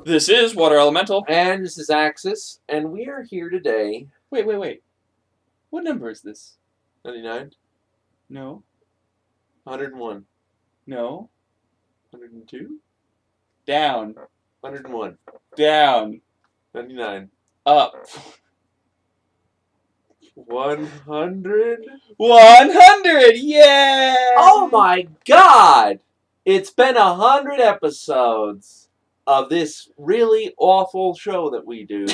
This is Water Elemental. And this is Axis, and we are here today. Wait. What number is this? 99? No. 101. No. 102? Down. 101. Down. 99. Up. 100? 100! Yay! Oh my god! It's been 100 episodes of this really awful show that we do.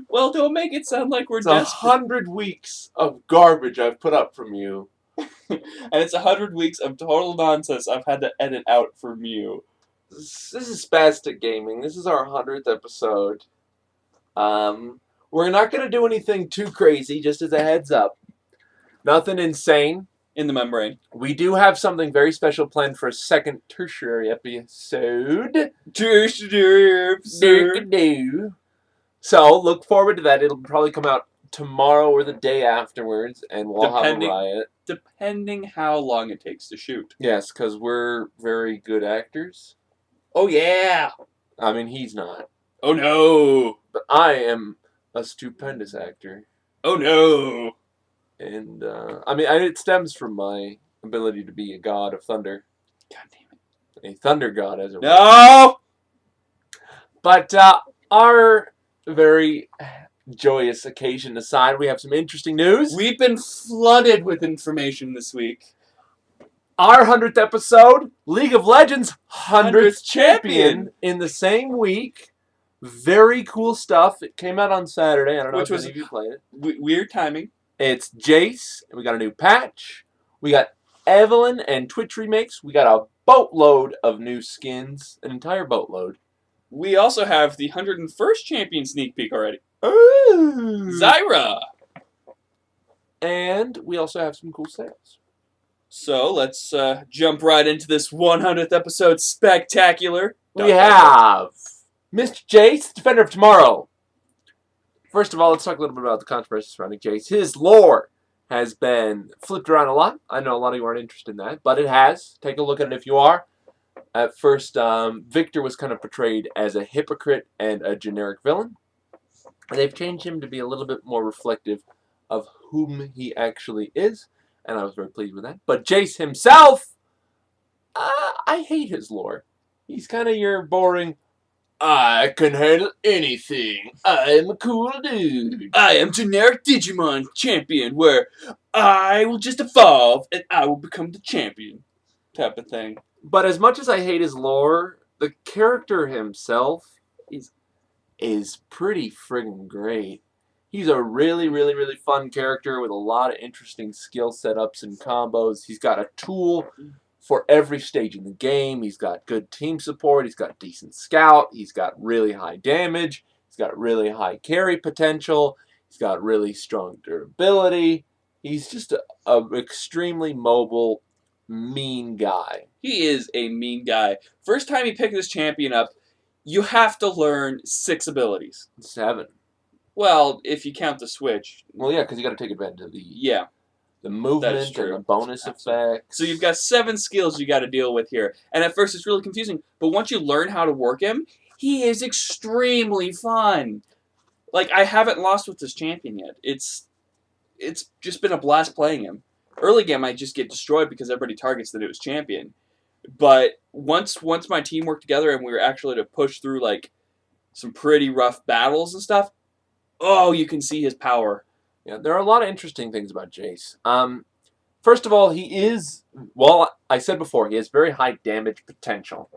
Well, don't make it sound like we're It's desperate. 100 weeks of garbage I've put up from you. And it's 100 weeks of total nonsense I've had to edit out from you. This is Spaztic Gaming. This is our 100th episode. We're not going to do anything too crazy, just as a heads up. Nothing insane. In the membrane. We do have something very special planned for a second tertiary episode. Tertiary episode. So, look forward to that. It'll probably come out tomorrow or the day afterwards, and we'll have a riot. Depending how long it takes to shoot. Yes, because we're very good actors. Oh, yeah! I mean, he's not. Oh, no! But I am a stupendous actor. Oh, no! And, I mean, it stems from my ability to be a god of thunder. God damn it. A thunder god, as it were. No! But, our very joyous occasion aside, we have some interesting news. We've been flooded with information this week. Our 100th episode, League of Legends 100th champion in the same week. Very cool stuff. It came out on Saturday. I don't know if any of you played it. Weird timing. It's Jayce. We got a new patch. We got Evelyn and Twitch remakes. We got a boatload of new skins. An entire boatload. We also have the 101st champion sneak peek already. Ooh. Zyra! And we also have some cool sales. So let's jump right into this 100th episode spectacular. We have Mr. Jayce, Defender of Tomorrow. First of all, let's talk a little bit about the controversy surrounding Jayce. His lore has been flipped around a lot. I know a lot of you aren't interested in that, but it has. Take a look at it if you are. At first, Victor was kind of portrayed as a hypocrite and a generic villain. And they've changed him to be a little bit more reflective of whom he actually is. And I was very pleased with that. But Jayce himself, I hate his lore. He's kind of your boring, I can handle anything. I am a cool dude. I am generic Digimon champion, where I will just evolve and I will become the champion. Type of thing. But as much as I hate his lore, the character himself is pretty friggin' great. He's a really, really, really fun character with a lot of interesting skill setups and combos. He's got a tool for every stage in the game. He's got good team support. He's got decent scout. He's got really high damage. He's got really high carry potential. He's got really strong durability. He's just an extremely mobile, mean guy. He is a mean guy. First time you pick this champion up, you have to learn 6 abilities. 7. Well, if you count the switch. Well, yeah, because you got to take advantage of the movement and the bonus effects. So you've got 7 skills you got to deal with here. And at first it's really confusing, but once you learn how to work him, he is extremely fun. Like, I haven't lost with this champion yet. It's just been a blast playing him. Early game I just get destroyed because everybody targets that it was champion. But once my team worked together and we were actually to push through like some pretty rough battles and stuff, oh, you can see his power. Yeah, there are a lot of interesting things about Jayce. First of all, he is, well, I said before, he has very high damage potential.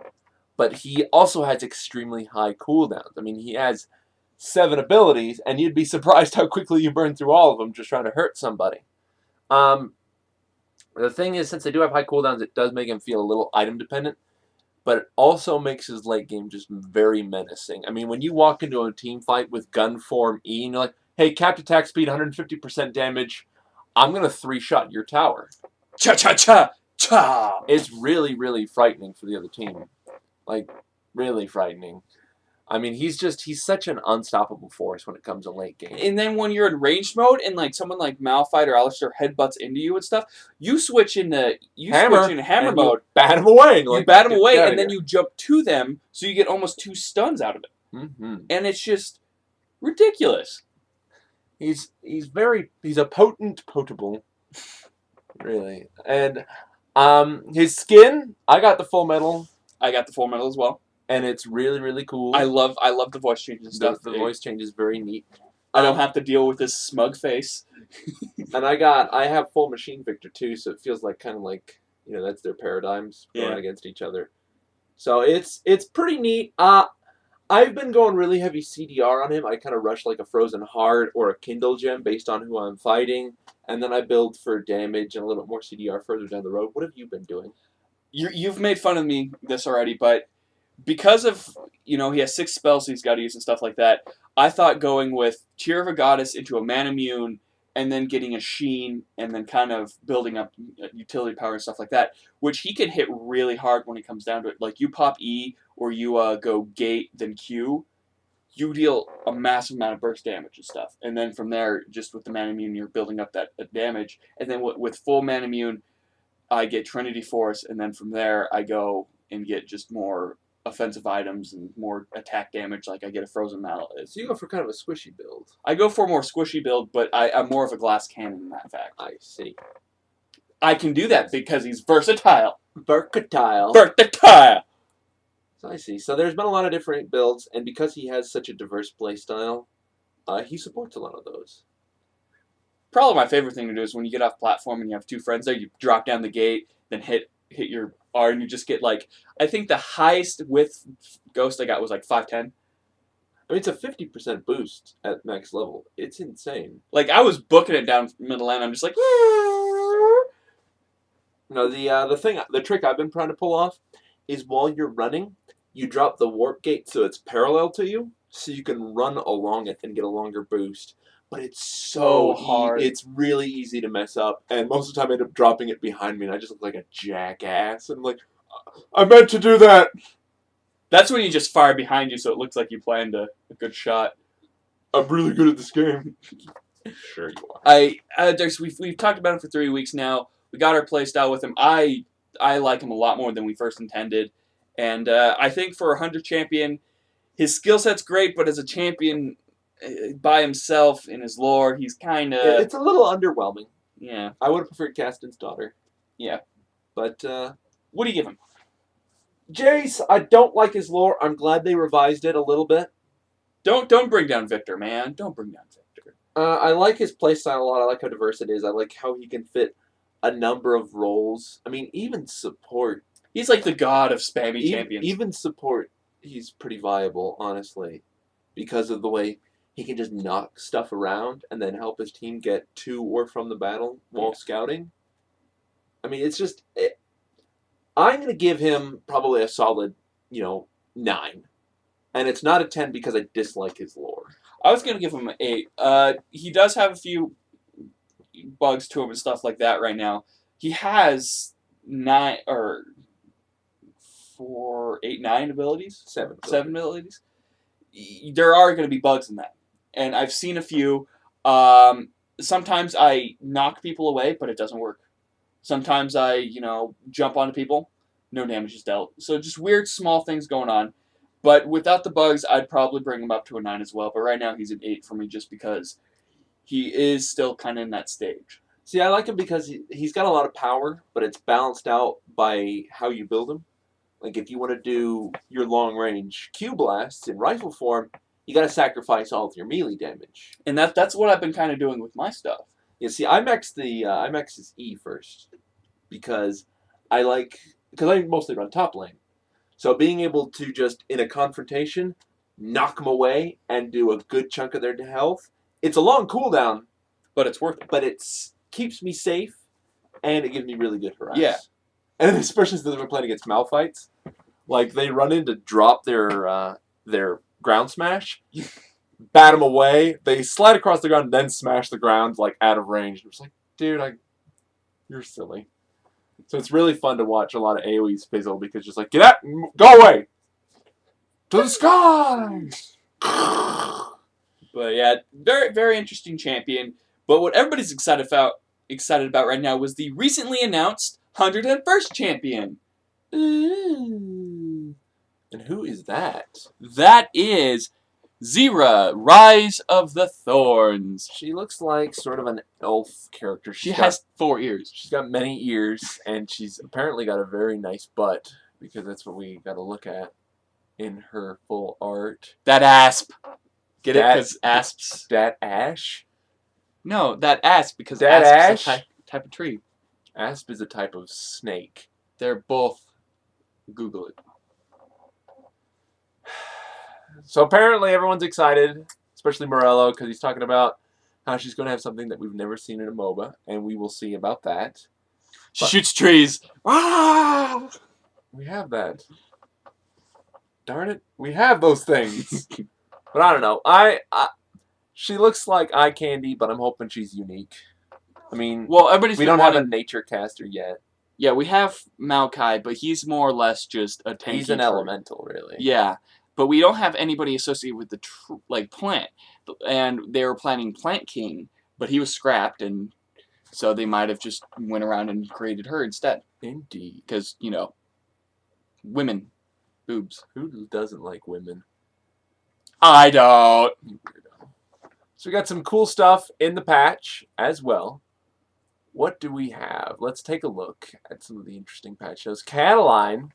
But he also has extremely high cooldowns. I mean, he has 7 abilities, and you'd be surprised how quickly you burn through all of them just trying to hurt somebody. The thing is, since they do have high cooldowns, it does make him feel a little item dependent. But it also makes his late game just very menacing. I mean, when you walk into a team fight with gun form E, and you're like, hey, capped attack speed, 150% damage, I'm going to 3-shot your tower. Cha-cha-cha! It's really, really frightening for the other team. Like, really frightening. I mean, he's such an unstoppable force when it comes to late game. And then when you're in ranged mode and like someone like Malphite or Alistair headbutts into you and stuff, you switch into hammer mode. Bat him away. You bat him away, and then you jump to them, so you get almost 2 stuns out of it. Mm-hmm. And it's just ridiculous. He's a potable, really. And his skin, I got the full metal. I got the full metal as well. And it's really, really cool. I love the voice changes and stuff. The voice change is very neat. I don't have to deal with this smug face. And I have full Machine Victor too, so it feels like kind of like, you know, that's their paradigms going against each other. So it's pretty neat. I've been going really heavy CDR on him. I kind of rush like a Frozen Heart or a Kindle Gem based on who I'm fighting, and then I build for damage and a little bit more CDR further down the road. What have you been doing? You've made fun of me this already, but because of, you know, he has 6 spells he's got to use and stuff like that, I thought going with Tear of a Goddess into a Manamune and then getting a Sheen and then kind of building up utility power and stuff like that, which he can hit really hard when it comes down to it. Like, you pop E or you go Gate, then Q, you deal a massive amount of burst damage and stuff. And then from there, just with the Manamune, you're building up that damage. And then with full Manamune, I get Trinity Force, and then from there, I go and get just more offensive items and more attack damage, like I get a Frozen Mallet. So you go for kind of a squishy build. I go for a more squishy build, but I'm more of a glass cannon in that fact. I see. I can do that because he's versatile. Versatile. Versatile. So I see. So there's been a lot of different builds, and because he has such a diverse playstyle, he supports a lot of those. Probably my favorite thing to do is when you get off platform and you have 2 friends there, you drop down the gate, then hit your R, and you just get like, I think the highest with Ghost I got was like 510. I mean, it's a 50% boost at max level. It's insane. Like, I was booking it down middle lane. I'm just like, no, the trick I've been trying to pull off is while you're running, you drop the warp gate so it's parallel to you, so you can run along it and get a longer boost. But it's so hard. It's really easy to mess up, and most of the time I end up dropping it behind me, and I just look like a jackass. And I'm like, I meant to do that. That's when you just fire behind you, so it looks like you planned a good shot. I'm really good at this game. Sure you are. We've talked about him for 3 weeks now. We got our play style with him. I like him a lot more than we first intended, and I think for a 100 champion, his skill set's great, but as a champion by himself in his lore, he's kind of... It's a little underwhelming. Yeah. I would have preferred Caston's daughter. Yeah. But, what do you give him? Jayce, I don't like his lore. I'm glad they revised it a little bit. Don't bring down Victor, man. Don't bring down Victor. I like his playstyle a lot. I like how diverse it is. I like how he can fit a number of roles. I mean, even support. He's like the god of spammy champions. Even support, he's pretty viable, honestly, because of the way he can just knock stuff around and then help his team get to or from the battle while scouting. I mean, it's just... I'm going to give him probably a solid, 9. And it's not a 10 because I dislike his lore. I was going to give him an 8. He does have a few bugs to him and stuff like that right now. He has 9 abilities? 7. 7 abilities. There are going to be bugs in that. And I've seen a few. Sometimes I knock people away, but it doesn't work. Sometimes I, jump onto people, no damage is dealt. So just weird small things going on. But without the bugs, I'd probably bring him up to a 9 as well. But right now he's an 8 for me just because he is still kind of in that stage. See, I like him because he's got a lot of power, but it's balanced out by how you build him. Like if you want to do your long range Q blasts in rifle form, you got to sacrifice all of your melee damage. And that's what I've been kind of doing with my stuff. Yeah, see, I max his E first because I mostly run top lane. So being able to just, in a confrontation, knock them away and do a good chunk of their health, it's a long cooldown. But it's worth it. But it keeps me safe, and it gives me really good harass. Yeah. And especially since we're playing against Malphites. Like, they run in to drop their ground smash, bat them away, they slide across the ground, and then smash the ground, like, out of range. I'm just like, dude, you're silly. So it's really fun to watch a lot of AoEs fizzle because just like, get out, go away. To the skies! But yeah, very, very interesting champion. But what everybody's excited about right now was the recently announced 101st champion. Ooh. And who is that? That is Zyra, Rise of the Thorns. She looks like sort of an elf character. She has 4 ears. She's got many ears, and she's apparently got a very nice butt, because that's what we got to look at in her full art. That asp. Get it? Because asps. That ash? No, that asp, because that asp ash? is a type of tree. Asp is a type of snake. They're both. Google it. So apparently everyone's excited, especially Morello, because he's talking about how she's going to have something that we've never seen in a MOBA, and we will see about that. She shoots trees. Ah! We have that. Darn it, we have those things. But I don't know. She looks like eye candy, but I'm hoping she's unique. I mean, well, we don't have a nature caster yet. Yeah, we have Maokai, but he's more or less just a tanky. He's an elemental, really. Yeah, but we don't have anybody associated with the plant. And they were planning Plant King, but he was scrapped, and so they might have just went around and created her instead. Indeed. Because, you know, women. Boobs. Who doesn't like women? I don't. So we got some cool stuff in the patch as well. What do we have? Let's take a look at some of the interesting patch shows. Cataline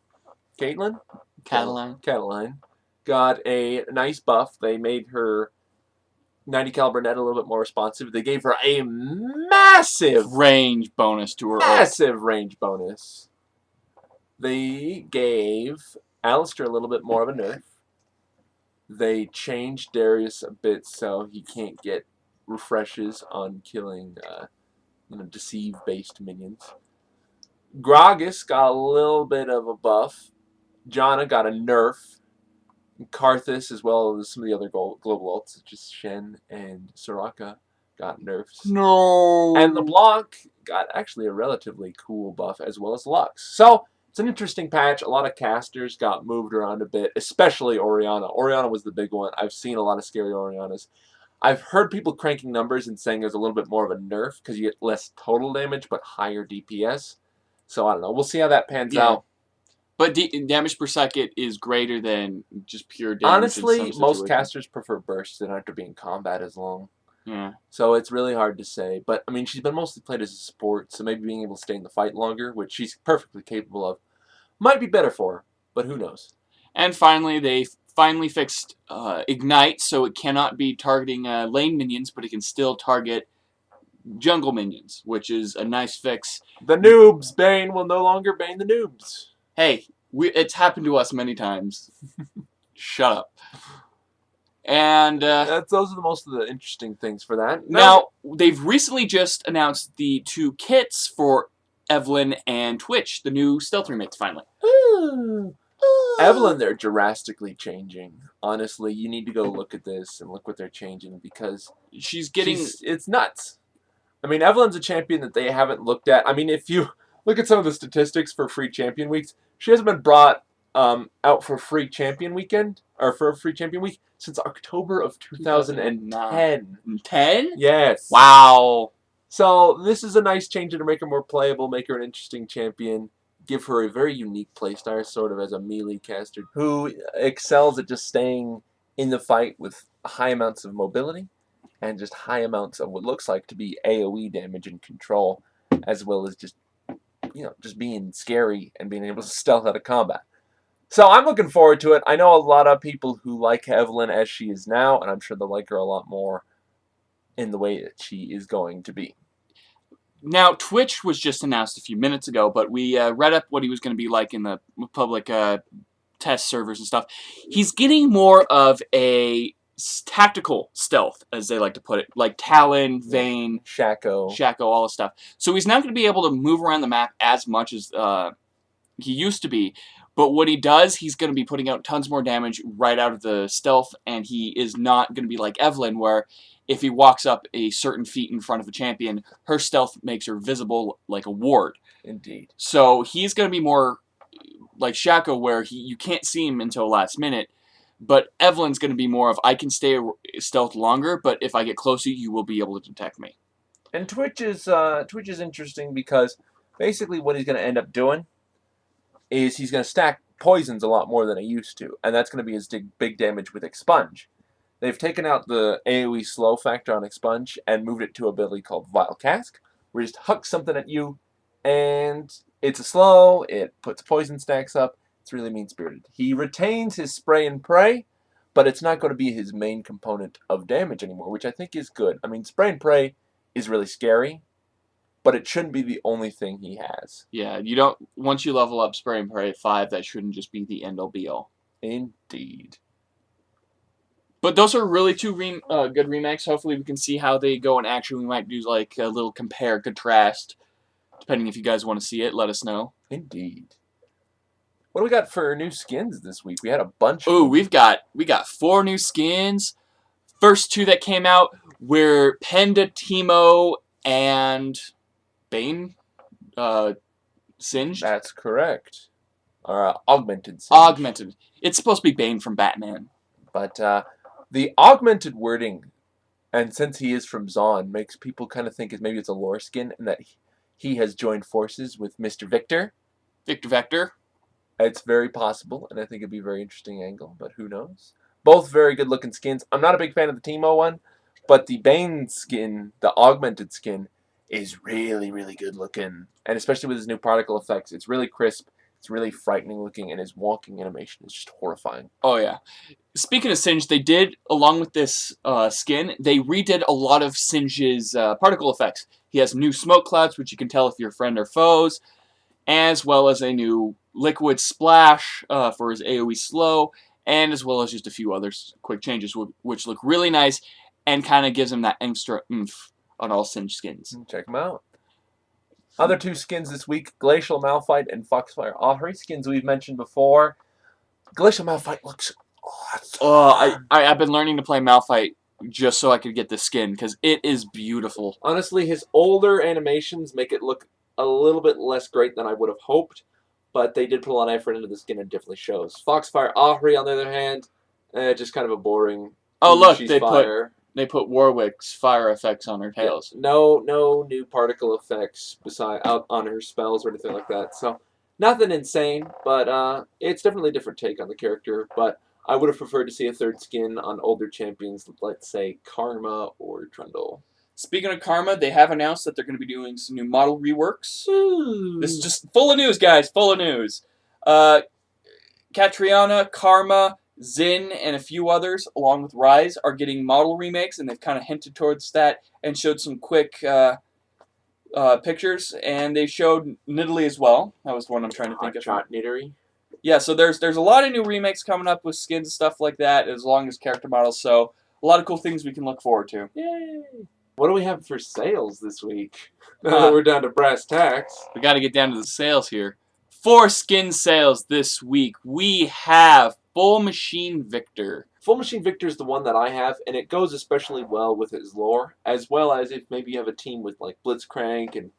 got a nice buff. They made her 90 caliber net a little bit more responsive. They gave her a massive range bonus to her. Massive range bonus. They gave Alistair a little bit more of a nerf. They changed Darius a bit so he can't get refreshes on killing deceive-based minions. Gragas got a little bit of a buff. Janna got a nerf. Karthus, as well as some of the other global ults, such as Shen and Soraka, got nerfs. No. And LeBlanc got actually a relatively cool buff, as well as Lux. So it's an interesting patch. A lot of casters got moved around a bit, especially Orianna. Orianna was the big one. I've seen a lot of scary Oriannas. I've heard people cranking numbers and saying there's a little bit more of a nerf because you get less total damage but higher DPS. So I don't know. We'll see how that pans out. But damage per second is greater than just pure damage. Honestly, most casters prefer bursts than after being in combat as long. Yeah. So it's really hard to say. But, I mean, she's been mostly played as a support, so maybe being able to stay in the fight longer, which she's perfectly capable of, might be better for her. But who knows? And finally, they finally fixed Ignite, so it cannot be targeting lane minions, but it can still target jungle minions, which is a nice fix. The noobs bane will no longer bane the noobs. Hey, it's happened to us many times. Shut up. And those are most of the interesting things for that. Now, they've recently just announced the 2 kits for Evelynn and Twitch, the new stealth remakes, finally. Ooh. Evelynn, they're drastically changing. Honestly, you need to go look at this and look what they're changing, because it's nuts. I mean, Evelynn's a champion that they haven't looked at. I mean, if you look at some of the statistics for free champion weeks, she hasn't been brought out for free champion weekend, or for a free champion week, since October of 2010. 10? Yes. Wow. So this is a nice change to make her more playable, make her an interesting champion, give her a very unique playstyle, sort of as a melee caster who excels at just staying in the fight with high amounts of mobility and just high amounts of what looks like to be AoE damage and control, as well as just being scary and being able to stealth out of combat. So I'm looking forward to it. I know a lot of people who like Evelynn as she is now, and I'm sure they'll like her a lot more in the way that she is going to be. Now, Twitch was just announced a few minutes ago, but we read up what he was going to be like in the public test servers and stuff. He's getting more of a tactical stealth, as they like to put it, like Talon, Vayne, Shaco, all this stuff. So he's not going to be able to move around the map as much as he used to be. But what he does, he's going to be putting out tons more damage right out of the stealth, and he is not going to be like Evelynn, where if he walks up a certain feet in front of a champion, her stealth makes her visible like a ward. Indeed. So he's going to be more like Shaco, where you can't see him until last minute. But Evelyn's going to be more of, I can stay stealth longer, but if I get closer, you will be able to detect me. And Twitch is interesting because basically what he's going to end up doing is he's going to stack poisons a lot more than he used to, and that's going to be his big damage with Expunge. They've taken out the AoE slow factor on Expunge and moved it to an ability called Vile Cask, where you just huck something at you, and it's a slow, it puts poison stacks up, it's really mean-spirited. He retains his spray and pray, but it's not going to be his main component of damage anymore, which I think is good. I mean, spray and pray is really scary, but it shouldn't be the only thing he has. Yeah, you don't. Once you level up Spray and Pray at 5, that shouldn't just be the end-all be-all. Indeed. But those are really two good remakes. Hopefully we can see how they go in action. We might do like a little compare, contrast, depending if you guys want to see it. Let us know. Indeed. What do we got for new skins this week? We had a bunch. Ooh, we got 4 new skins. First 2 that came out were Penda Teemo and Bane Singed. That's correct. Or augmented. Singed. Augmented. It's supposed to be Bane from Batman. But the augmented wording, and since he is from Zon, makes people kind of think maybe it's a lore skin and that he has joined forces with Mr. Victor. Victor Vector. It's very possible, and I think it'd be a very interesting angle, but who knows? Both very good-looking skins. I'm not a big fan of the Teemo one, but the Bane skin, the augmented skin, is really, really good-looking. And especially with his new particle effects, it's really crisp, it's really frightening-looking, and his walking animation is just horrifying. Oh, yeah. Speaking of Singe, they did, along with this skin, they redid a lot of Singe's particle effects. He has new smoke clouds, which you can tell if you're friend or foes, as well as a new liquid splash for his AoE slow, and as well as just a few other quick changes, which look really nice and kind of gives him that extra oomph on all Singe skins. Check them out. Other 2 skins this week, Glacial Malphite and Foxfire Ahri, skins we've mentioned before. Glacial Malphite looks awesome. I've been learning to play Malphite just so I could get the skin, because it is beautiful. Honestly, his older animations make it look a little bit less great than I would have hoped, but they did put a lot of effort into the skin and it definitely shows. Foxfire Ahri, on the other hand, just kind of a boring. Oh, look, they they put Warwick's fire effects on her tails. Yeah, no new particle effects out on her spells or anything like that. So nothing insane, but it's definitely a different take on the character. But I would have preferred to see a third skin on older champions, let's say Karma or Trundle. Speaking of Karma, they have announced that they're going to be doing some new model reworks. Ooh. This is just full of news, guys. Full of news. Catriona, Karma, Zin, and a few others, along with Rise, are getting model remakes, and they've kind of hinted towards that and showed some quick pictures. And they showed Nidalee as well. That was the one I'm trying to think of. Nidalee. Yeah, so there's a lot of new remakes coming up with skins and stuff like that, as long as character models. So a lot of cool things we can look forward to. Yay! What do we have for sales this week? We're down to brass tacks. We got to get down to the sales here. For skin sales this week, we have Full Machine Victor. Full Machine Victor is the one that I have, and it goes especially well with his lore, as well as if maybe you have a team with like Blitzcrank and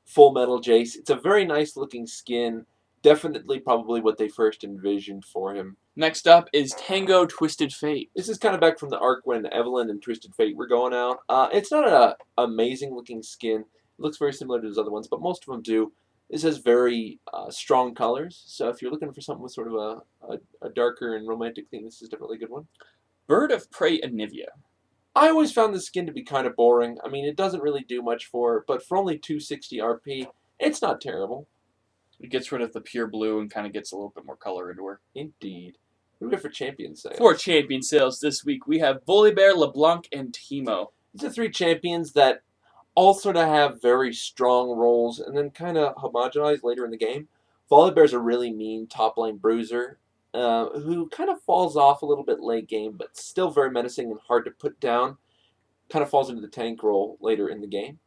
Full Metal Jayce. It's a very nice looking skin. Definitely probably what they first envisioned for him. Next up is Tango Twisted Fate. This is kind of back from the arc when Evelyn and Twisted Fate were going out. It's not an amazing looking skin. It looks very similar to his other ones, but most of them do. This has very strong colors, so if you're looking for something with sort of a darker and romantic theme, this is definitely a good one. Bird of Prey Anivia. I always found this skin to be kind of boring. I mean, it doesn't really do much for her, but for only 260 RP, it's not terrible. It gets rid of the pure blue and kind of gets a little bit more color into her. Indeed. What do we have for champion sales? For champion sales this week, we have Volibear, LeBlanc, and Teemo. These are 3 champions that all sort of have very strong roles and then kind of homogenize later in the game. Volibear's a really mean top lane bruiser who kind of falls off a little bit late game, but still very menacing and hard to put down. Kind of falls into the tank role later in the game.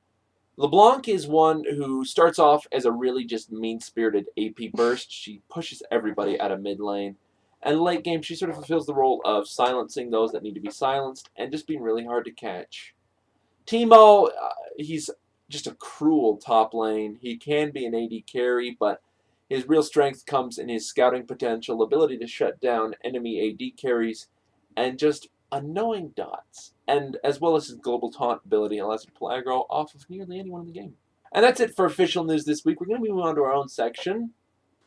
LeBlanc is one who starts off as a really just mean-spirited AP burst. She pushes everybody out of mid lane. And late game, she sort of fulfills the role of silencing those that need to be silenced and just being really hard to catch. Teemo, he's just a cruel top lane. He can be an AD carry, but his real strength comes in his scouting potential, ability to shut down enemy AD carries, and just annoying dots. And as well as his global taunt ability allows him to pull aggro off of nearly anyone in the game. And that's it for official news this week. We're going to move on to our own section.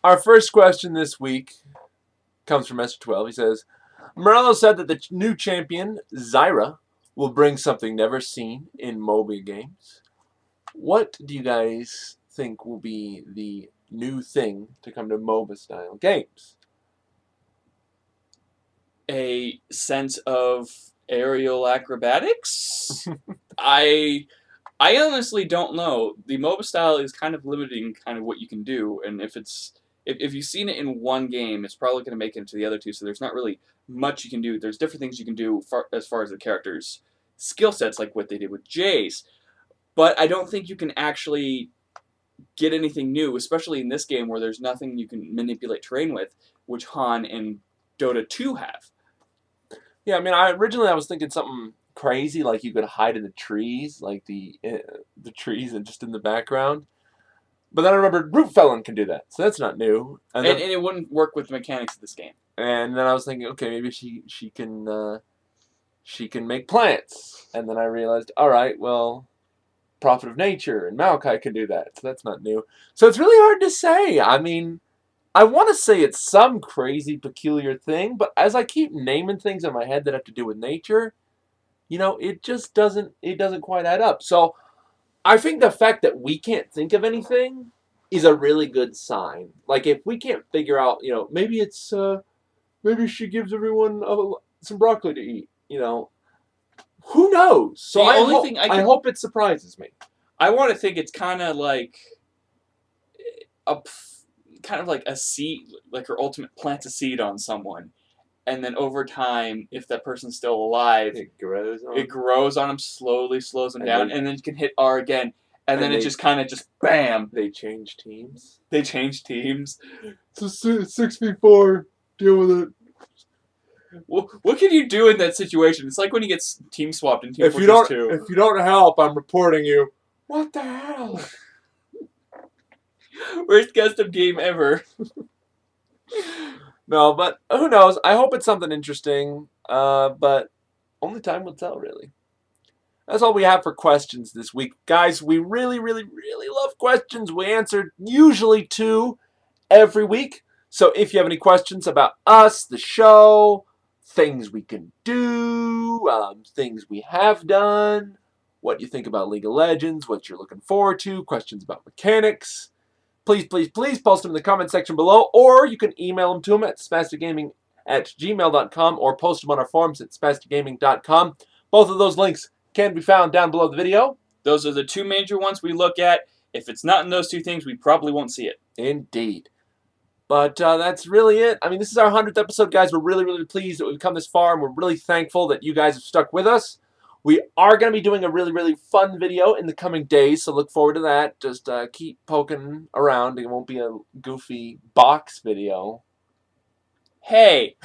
Our first question this week comes from Mr. 12. He says, Morello said that the new champion, Zyra, will bring something never seen in MOBA games. What do you guys think will be the new thing to come to MOBA-style games? A sense of aerial acrobatics? I honestly don't know. The MOBA style is kind of limiting kind of what you can do, and if you've seen it in one game, it's probably going to make it into the other two, so there's not really much you can do. There's different things you can do as far as the character's skill sets, like what they did with Jayce, but I don't think you can actually get anything new, especially in this game where there's nothing you can manipulate terrain with, which Han and Dota 2 have. Yeah, I mean, originally I was thinking something crazy, like you could hide in the trees, like the trees and just in the background. But then I remembered Root Felon can do that, so that's not new. And it wouldn't work with the mechanics of this game. And then I was thinking, okay, maybe she can make plants. And then I realized, all right, well, Prophet of Nature and Maokai can do that, so that's not new. So it's really hard to say. I mean, I want to say it's some crazy, peculiar thing, but as I keep naming things in my head that have to do with nature, it just doesn't quite add up. So I think the fact that we can't think of anything is a really good sign. Like, if we can't figure out, maybe it's, maybe she gives everyone some broccoli to eat, Who knows? So I hope it surprises me. I want to think it's kind of like a seed, like her ultimate plants a seed on someone, and then over time, if that person's still alive, it grows on them slowly, slows them down, and then you can hit R again, and then it just kind of bam. They change teams. It's a 6v4. Deal with it. Well, what can you do in that situation? It's like when you get team swapped in Team Fortress 2. If you don't help, I'm reporting you. What the hell? Worst custom game ever. No, but who knows? I hope it's something interesting. But only time will tell, really. That's all we have for questions this week. Guys, we really, really, really love questions. We answer usually 2 every week. So if you have any questions about us, the show, things we can do, things we have done, what you think about League of Legends, what you're looking forward to, questions about mechanics, please, please, please post them in the comment section below, or you can email them to them at spasticgaming@gmail.com or post them on our forums at spasticgaming.com. Both of those links can be found down below the video. Those are the 2 major ones we look at. If it's not in those 2 things, we probably won't see it. Indeed. But that's really it. I mean, this is our 100th episode, guys. We're really, really pleased that we've come this far, and we're really thankful that you guys have stuck with us. We are going to be doing a really, really fun video in the coming days, so look forward to that. Just keep poking around. It won't be a goofy box video. Hey,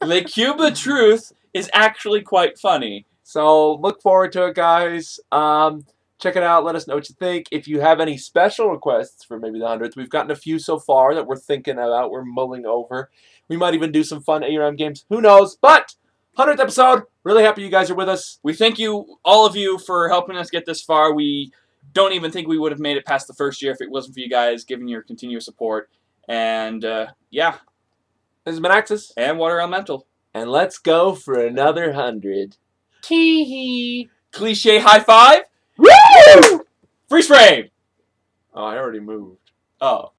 the Cube of Truth is actually quite funny. So look forward to it, guys. Check it out. Let us know what you think. If you have any special requests for maybe the 100th, we've gotten a few so far that we're thinking about. We're mulling over. We might even do some fun ARM games. Who knows? But 100th episode. Really happy you guys are with us. We thank you, all of you, for helping us get this far. We don't even think we would have made it past the first year if it wasn't for you guys giving your continuous support. And, yeah. This has been Axis. And Water Elemental. And let's go for another 100. Tee-hee. Cliche high five. Woo! Freeze frame! Oh, I already moved. Oh.